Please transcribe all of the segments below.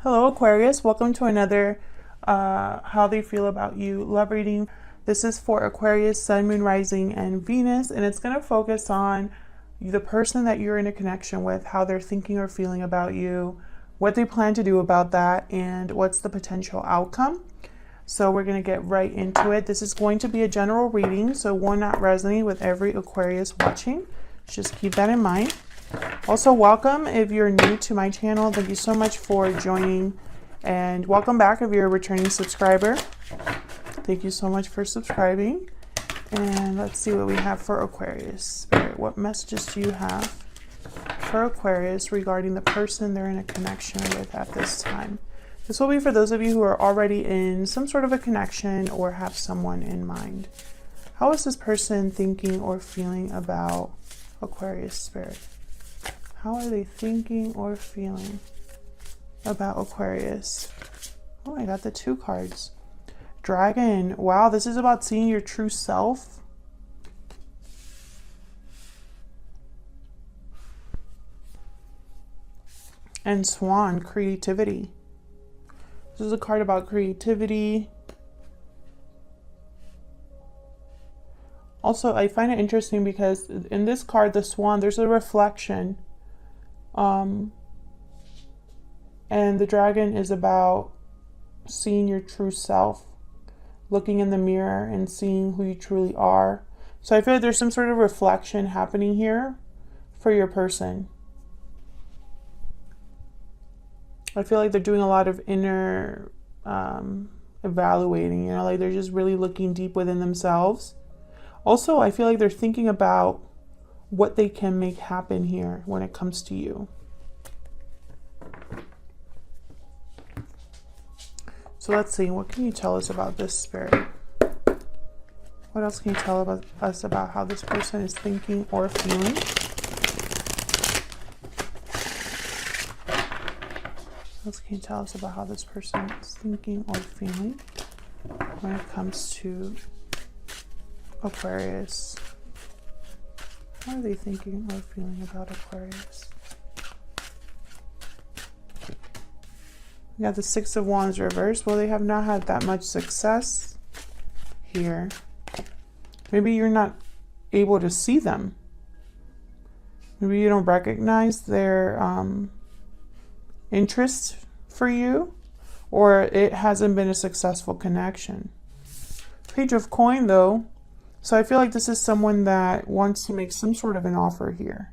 Hello Aquarius, welcome to another How They Feel About You love reading. This is for Aquarius, Sun, Moon, Rising, and Venus, and it's going to focus on the person that you're in a connection with, how they're thinking or feeling about you, what they plan to do about that, and what's the potential outcome. So we're going to get right into it. This is going to be a general reading, so will not resonate with every Aquarius watching. Just keep that in mind. Also, welcome if you're new to my channel. Thank you so much for joining, and welcome back if you're a returning subscriber. Thank you so much for subscribing. And let's see what we have for Aquarius. Spirit, what messages do you have for Aquarius regarding the person they're in a connection with at this time? This will be for those of you who are already in some sort of a connection or have someone in mind. How is this person thinking or feeling about Aquarius, Spirit? How are they thinking or feeling about Aquarius? Oh, I got the 2 cards. Dragon. Wow, this is about seeing your true self. And Swan, creativity. This is a card about creativity. Also, I find it interesting because in this card, the Swan, there's a reflection. And the dragon is about seeing your true self, looking in the mirror and seeing who you truly are. So I feel like there's some sort of reflection happening here for your person. I feel like they're doing a lot of inner evaluating, like they're just really looking deep within themselves. Also, I feel like they're thinking about what they can make happen here when it comes to you. So let's see, what can you tell us about this, Spirit? What else can you tell us about how this person is thinking or feeling? What else can you tell us about how this person is thinking or feeling when it comes to Aquarius? How are they thinking or feeling about Aquarius? We got the 6 of Wands reversed. Well, they have not had that much success here. Maybe you're not able to see them. Maybe you don't recognize their interest for you, or it hasn't been a successful connection. Page of Coin, though. So I feel like this is someone that wants to make some sort of an offer here,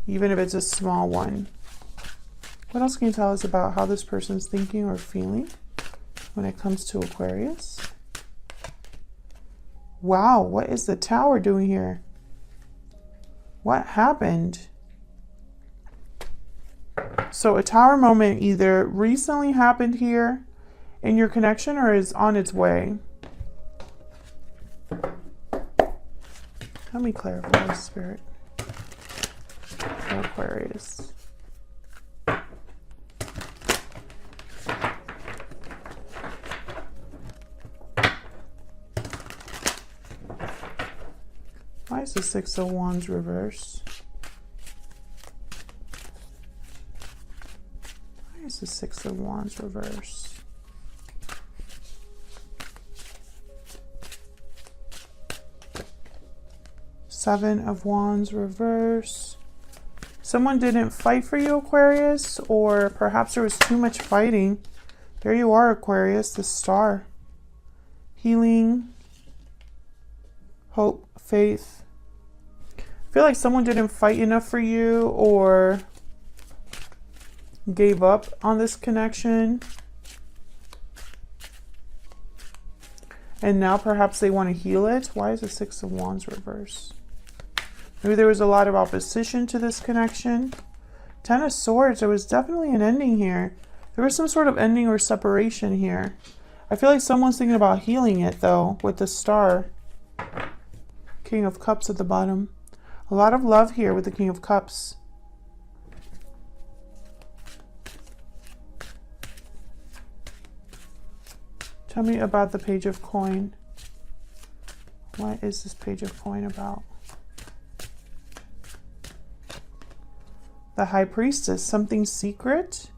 even if it's a small one. What else can you tell us about how this person's thinking or feeling when it comes to Aquarius? Wow, what is the Tower doing here? What happened? So a Tower moment either recently happened here in your connection or is on its way. Let me clarify, Spirit, for Aquarius. Why is the 6 of Wands reversed? Why is the 6 of Wands reversed? Seven of Wands reverse. Someone didn't fight for you, Aquarius, or perhaps there was too much fighting. There you are, Aquarius, the Star. Healing, hope, faith. I feel like someone didn't fight enough for you or gave up on this connection. And now perhaps they want to heal it. Why is the 6 of Wands reversed? Maybe there was a lot of opposition to this connection. 10 of Swords, there was definitely an ending here. There was some sort of ending or separation here. I feel like someone's thinking about healing it, though, with the Star. King of Cups at the bottom. A lot of love here with the King of Cups. Tell me about the Page of Coin. What is this Page of Coin about? The High Priestess, something secret?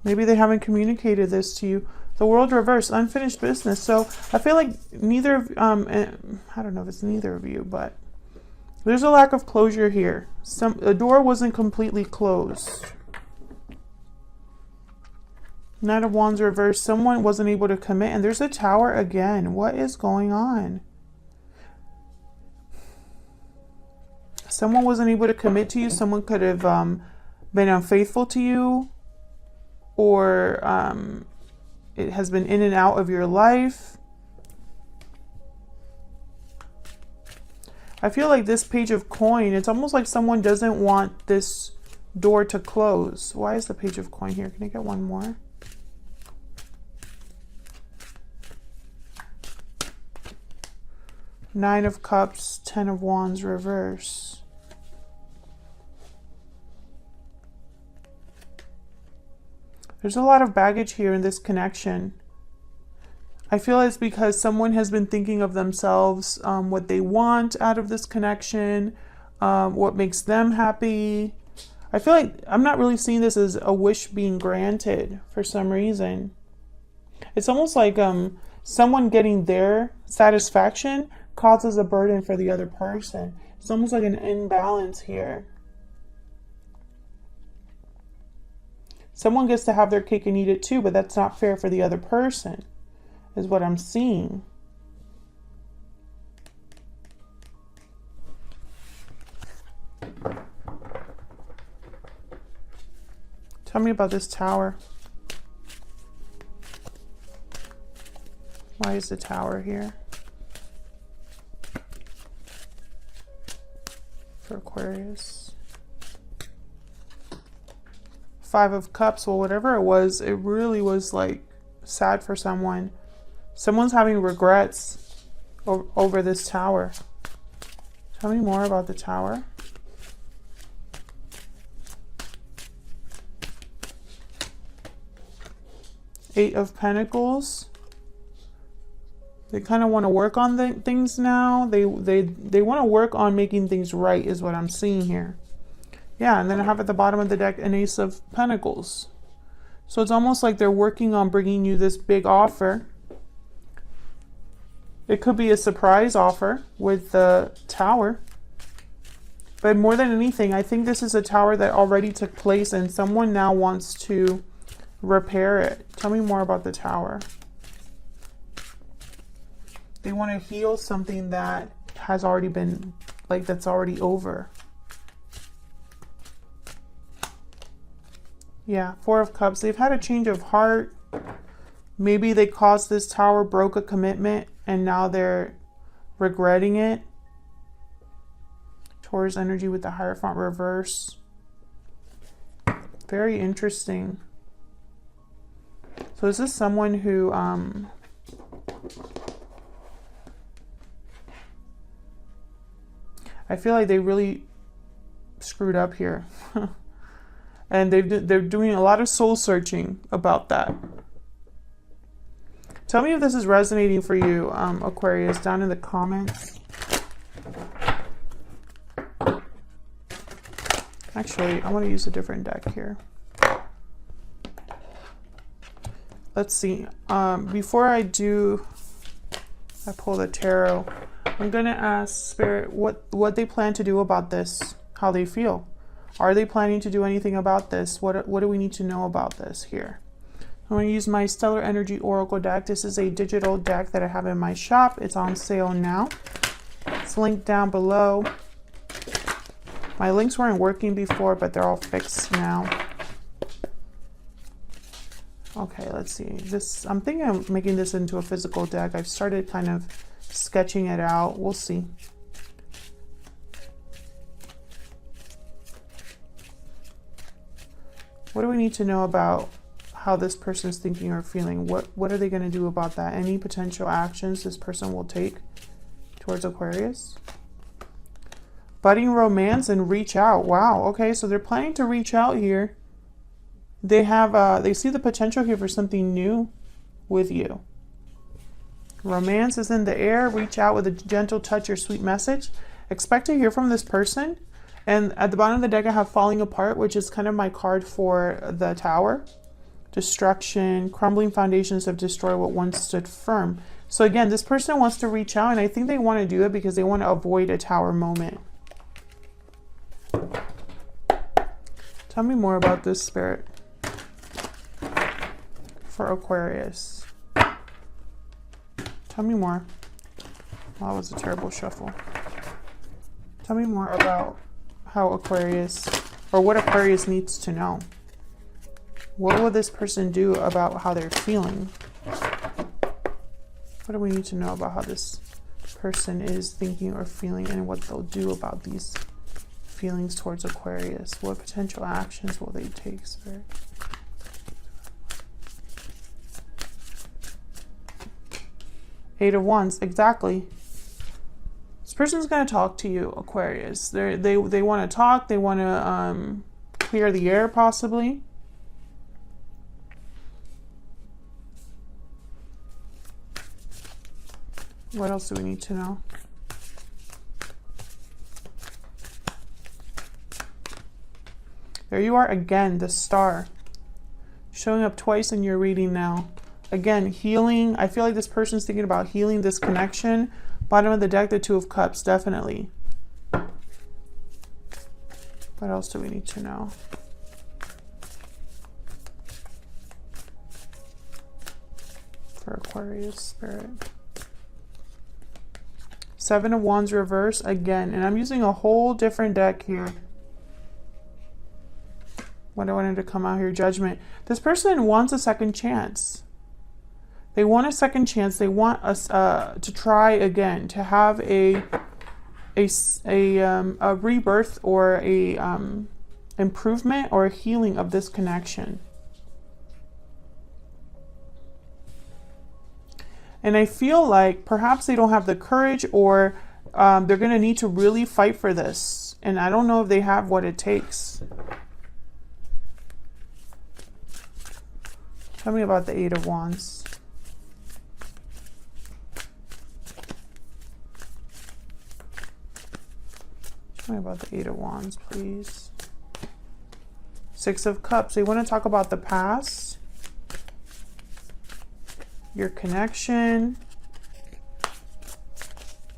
Maybe they haven't communicated this to you. The World reversed, unfinished business. So I feel like neither of, I don't know if it's neither of you, but there's a lack of closure here. A door wasn't completely closed. Knight of Wands reversed. Someone wasn't able to commit. And there's a Tower again. What is going on? Someone wasn't able to commit to you. Someone could have been unfaithful to you. Or it has been in and out of your life. I feel like this Page of Coin, it's almost like someone doesn't want this door to close. Why is the Page of Coin here? Can I get one more? Nine of Cups, Ten of Wands, reverse. There's a lot of baggage here in this connection. I feel it's because someone has been thinking of themselves, what they want out of this connection, what makes them happy. I feel like I'm not really seeing this as a wish being granted for some reason. It's almost like someone getting their satisfaction causes a burden for the other person. It's almost like an imbalance here. Someone gets to have their cake and eat it too, but that's not fair for the other person, is what I'm seeing. Tell me about this Tower. Why is the Tower here? For Aquarius. Five of Cups. Well, whatever it was, it really was like sad for someone. Someone's having regrets over this Tower. Tell me more about the Tower. Eight of Pentacles. They kind of want to work on the things now. They want to work on making things right is what I'm seeing here. Yeah, and then I have at the bottom of the deck an Ace of Pentacles. So it's almost like they're working on bringing you this big offer. It could be a surprise offer with the Tower. But more than anything, I think this is a Tower that already took place and someone now wants to repair it. Tell me more about the Tower. They want to heal something that has already been, like, that's already over. Yeah, Four of Cups. They've had a change of heart. Maybe they caused this Tower, broke a commitment, and now they're regretting it. Taurus energy with the Hierophant reverse. Very interesting. So is this someone who I feel like they really screwed up here. And they're doing a lot of soul searching about that. Tell me if this is resonating for you, Aquarius, down in the comments. Actually, I want to use a different deck here. Let's see. Before I pull the tarot, I'm going to ask Spirit what they plan to do about this, how they feel. Are they planning to do anything about this? What do we need to know about this here? I'm going to use my Stellar Energy Oracle deck. This is a digital deck that I have in my shop. It's on sale now. It's linked down below. My links weren't working before, but they're all fixed now. Okay, let's see. I'm thinking of making this into a physical deck. I've started kind of sketching it out. We'll see. What do we need to know about how this person's thinking or feeling? What are they going to do about that? Any potential actions this person will take towards Aquarius? Budding romance and reach out. Wow. Okay, so they're planning to reach out here. They have they see the potential here for something new with you. Romance is in the air. Reach out with a gentle touch or sweet message. Expect to hear from this person. And at the bottom of the deck, I have Falling Apart, which is kind of my card for the Tower. destruction, crumbling foundations have destroyed what once stood firm. So again, this person wants to reach out, and I think they want to do it because they want to avoid a Tower moment. Tell me more about this, Spirit, for Aquarius. Tell me more. That was a terrible shuffle. Tell me more about how Aquarius, or what Aquarius needs to know. What will this person do about how they're feeling? What do we need to know about how this person is thinking or feeling, and what they'll do about these feelings towards Aquarius? What potential actions will they take, Spirit? Eight of Wands, exactly. This person's going to talk to you, Aquarius. They want to talk. They want to clear the air, possibly. What else do we need to know? There you are again, the Star. Showing up twice in your reading now. Again, healing. I feel like this person's thinking about healing this connection. Bottom of the deck, the Two of Cups, definitely. What else do we need to know? For Aquarius, Spirit. Seven of Wands reverse again. And I'm using a whole different deck here. What I wanted to come out here, Judgment. This person wants a second chance. They want a second chance. They want us to try again, to have a rebirth or a improvement or a healing of this connection. And I feel like perhaps they don't have the courage, or they're going to need to really fight for this. And I don't know if they have what it takes. Tell me about the Eight of Wands. Tell me about the Eight of Wands, please. Six of Cups. They want to talk about the past, your connection,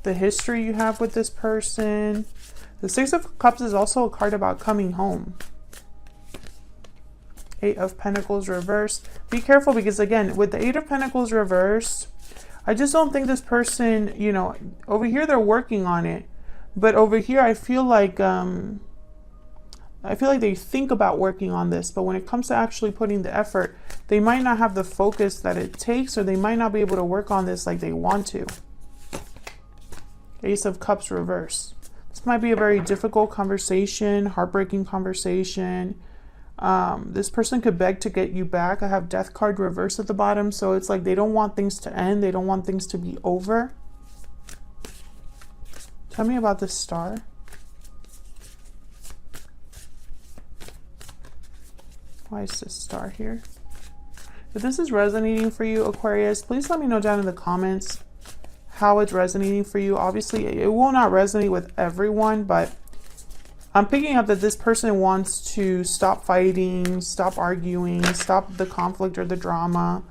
the history you have with this person. The Six of Cups is also a card about coming home. Eight of Pentacles reversed. Be careful, because again, with the Eight of Pentacles reversed, I just don't think this person, you know, over here they're working on it, but over here I feel like they think about working on this, but when it comes to actually putting the effort, they might not have the focus that it takes, or they might not be able to work on this like they want to. Ace of Cups reverse. This might be a very difficult conversation, heartbreaking conversation. This person could beg to get you back. I have Death card reverse at the bottom, so it's like they don't want things to end. They don't want things to be over. Tell me about this Star. Why is this Star here? If this is resonating for you, Aquarius, please let me know down in the comments how it's resonating for you. Obviously, it will not resonate with everyone, but I'm picking up that this person wants to stop fighting, stop arguing, stop the conflict or the drama.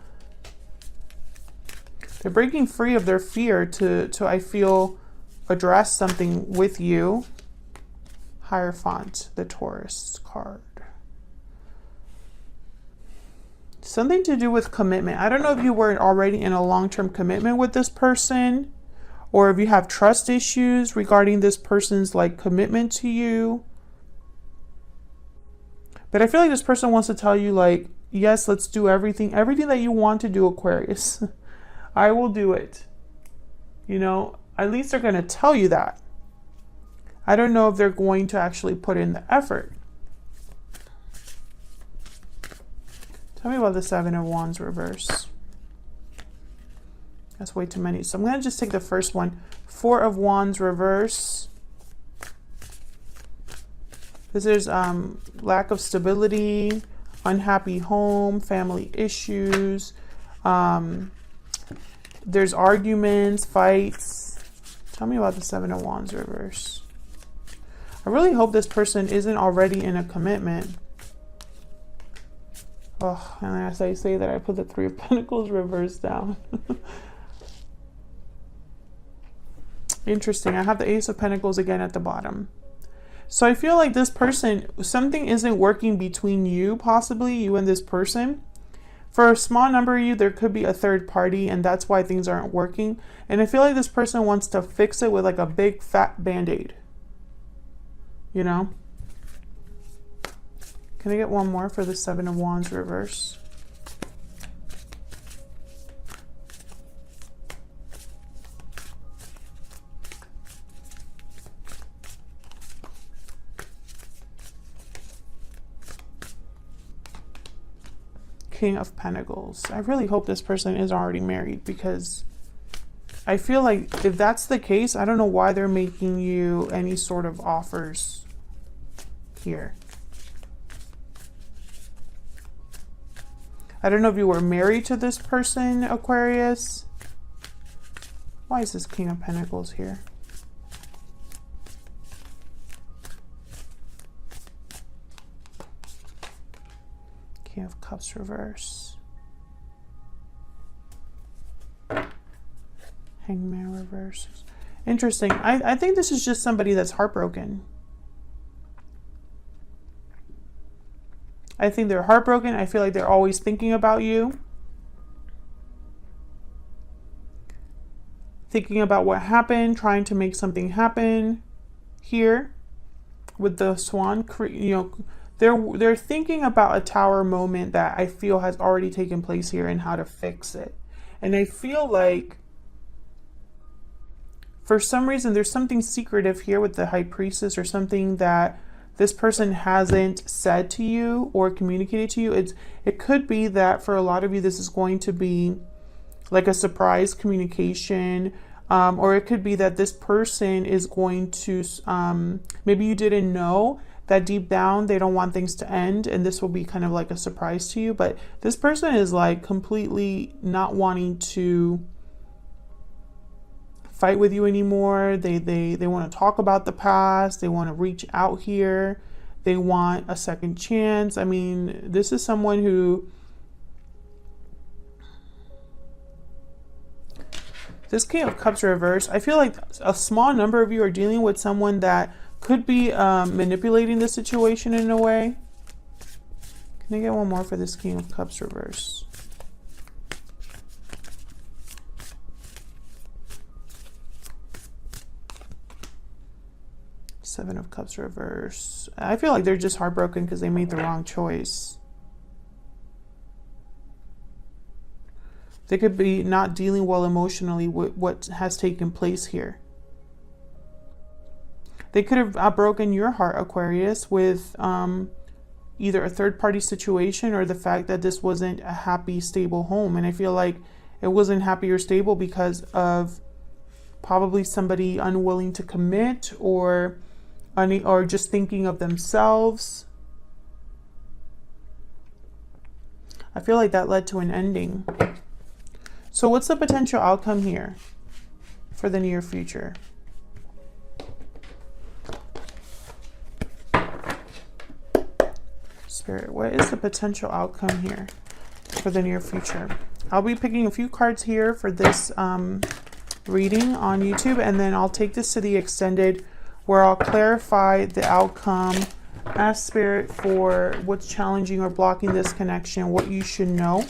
They're breaking free of their fear to I feel, address something with you. Hierophant, the Taurus card. Something to do with commitment. I don't know if you were already in a long-term commitment with this person, or if you have trust issues regarding this person's like commitment to you. But I feel like this person wants to tell you like, yes, let's do everything that you want to do, Aquarius. I will do it. You know, at least they're going to tell you that. I don't know if they're going to actually put in the effort. Tell me about the Seven of Wands reverse. That's way too many. So I'm going to just take the first one. Four of Wands reverse. This is lack of stability, unhappy home, family issues. There's arguments, fights. Tell me about the Seven of Wands reverse. I really hope this person isn't already in a commitment. Oh, and as I say that, I put the Three of Pentacles reversed down. Interesting. I have the Ace of Pentacles again at the bottom. So I feel like this person, something isn't working between you, possibly you and this person. For a small number of you, there could be a third party, and that's why things aren't working. And I feel like this person wants to fix it with like a big fat band-aid. You know? Can I get one more for the Seven of Wands reverse? King of Pentacles. I really hope this person is already married, because I feel like if that's the case, I don't know why they're making you any sort of offers here. I don't know if you were married to this person, Aquarius. Why is this King of Pentacles here? King of Cups reverse. Hangman reverse. Interesting. I think this is just somebody that's heartbroken. I think they're heartbroken. I feel like they're always thinking about you. Thinking about what happened, trying to make something happen here with the Swan. You know, they're thinking about a tower moment that I feel has already taken place here and how to fix it. And I feel like for some reason there's something secretive here with the High Priestess, or something that this person hasn't said to you or communicated to you. It could be that for a lot of you, this is going to be like a surprise communication, or it could be that this person is going to, maybe you didn't know that deep down they don't want things to end, and this will be kind of like a surprise to you. But this person is like completely not wanting to fight with you anymore. They want to talk about the past. They want to reach out here. They want a second chance. I mean, this is someone who, this King of Cups reverse, I feel like a small number of you are dealing with someone that could be manipulating the situation in a way. Can I get one more for this King of Cups reverse? Seven of Cups reverse. I feel like they're just heartbroken because they made the wrong choice. They could be not dealing well emotionally with what has taken place here. They could have broken your heart, Aquarius, with either a third-party situation or the fact that this wasn't a happy, stable home. And I feel like it wasn't happy or stable because of probably somebody unwilling to commit, or just thinking of themselves. I feel like that led to an ending. So what's the potential outcome here for the near future? Spirit, what is the potential outcome here for the near future? I'll be picking a few cards here for this reading on YouTube, and then I'll take this to the extended, where I'll clarify the outcome, ask Spirit for what's challenging or blocking this connection, what you should know.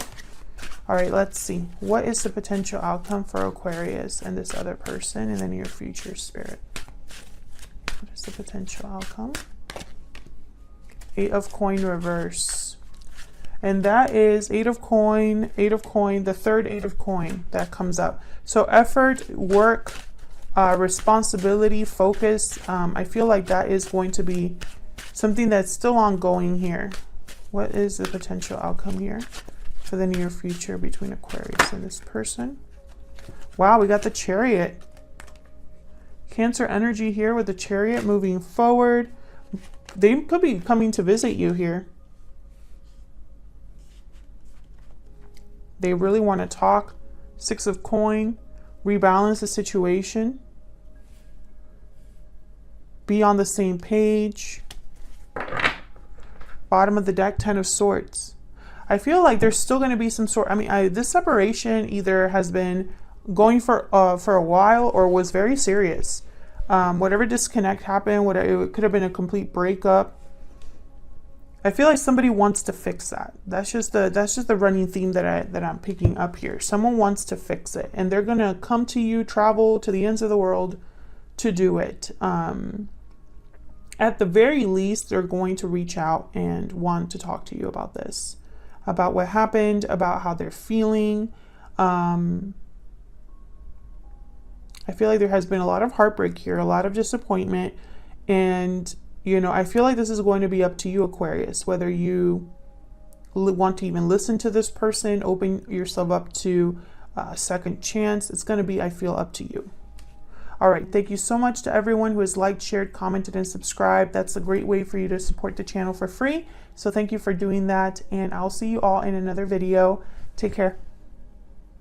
All right, let's see. What is the potential outcome for Aquarius and this other person in the near future, Spirit? What is the potential outcome? Eight of Coin reverse. And that is Eight of Coin, the third Eight of Coin that comes up. So effort, work, responsibility, focus. I feel like that is going to be something that's still ongoing here. What is the potential outcome here for the near future between Aquarius and this person? Wow, we got the Chariot. Cancer energy here with the Chariot moving forward. They could be coming to visit you here. They really want to talk. Six of Coin, rebalance the situation. Be on the same page. Bottom of the deck, Ten of Swords. I feel like there's still going to be some sort, this separation either has been going for a while or was very serious. Whatever disconnect happened, it could have been a complete breakup. I feel like somebody wants to fix that. That's just the running theme that I'm picking up here. Someone wants to fix it, and they're gonna come to you, travel to the ends of the world to do it. At the very least, they're going to reach out and want to talk to you about this, about what happened, about how they're feeling. I feel like there has been a lot of heartbreak here, a lot of disappointment, and I feel like this is going to be up to you, Aquarius, whether you want to even listen to this person, open yourself up to a second chance. It's going to be, I feel, up to you. All right. Thank you so much to everyone who has liked, shared, commented, and subscribed. That's a great way for you to support the channel for free. So thank you for doing that. And I'll see you all in another video. Take care.